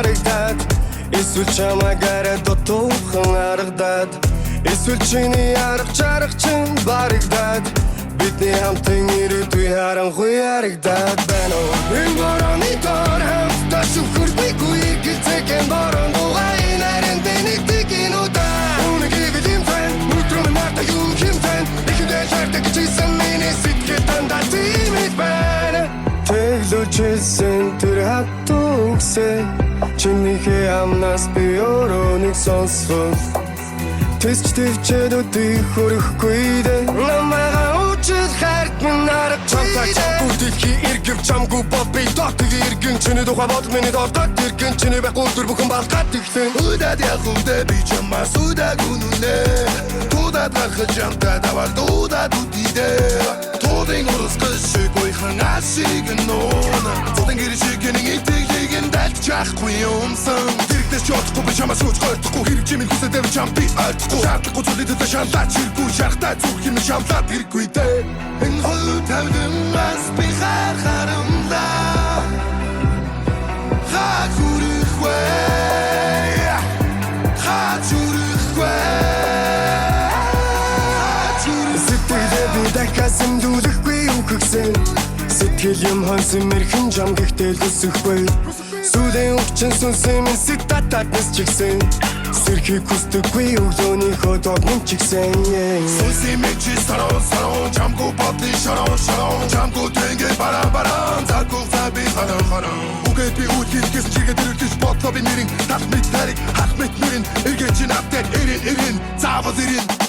харагдаад эсвэл чамаагаараа дутуухан харагдаад эсвэл чиний арга чарга чинь барагдаад бидний хамтын ирээдүй харанхуй харагдаад байна уу энэ борооны доор хамтдаа шүхэрдэггүй гэлцэхэн борон дугай нарийн дэнийг тикинуудаа үнэгийг юм фэн мутрын марта юу юм фэн ихэдээ шаардаг чийсэн миний сэтгэл дандаа тимэд байна тэглүүчсэн тэр хатугсээ чинийхээ амнаас би өрөөнийг сонсвол тэсч төвчээд өдийг хөрөхгүй дээ намайгаа учил хайрт минь нарах чамтай чамгүй дэлхий иргэв чамгүй бол би дотыг иргэн чиний тухай бодол миний дордод иргэн чиний байхгүй өдөр бүхэн балгаад иглэн Удаад явахудаа би чамаас удаагүй нүнэ Удаад гарах чамтай даваад удаад үдидээ Туудын урсгал шиг уйхан асиг нуна Туудын гэр шиг нэг итгэлийг дальт чахгүй юмсан Дэрэгдэж чадахгүй би чамаас үуч гойтхгүй хэрэг чимийн хүсэдэв чам би ойлгохгүй Шаардлагагүй зүйлээ төдөө шаналаад чиргүй шарахтай зүрх юм шамлаад хэрэггүй дээ Энэ хөл тавдамаас би харахарамдаа Хаа хүрэхгүй Хаа зүрхгүй сэтгэлээ би дахиасан дүүлэхгүй юу гэгсэн Сэтгэл юм хонсон мэрхэн жам гэхдээ л өсөхгүй Сүлийн өвчин сүнсэн минь сэтатад нисчихсэн Сэрхийг хүсдэггүй өглөөний хөдөөд мөн чигсэн Сүнси мэчи сарон Чамгүй бодлын шарон Чамгүй тэнгээ баран Заргуу заби харан Үгээд би үтгэл гэсэн чигээ дэрэлдэж бодлоо би нэрин Тал мэт тарик хах мэт нэрин Эргээ чин аптет эрин Заавал эрин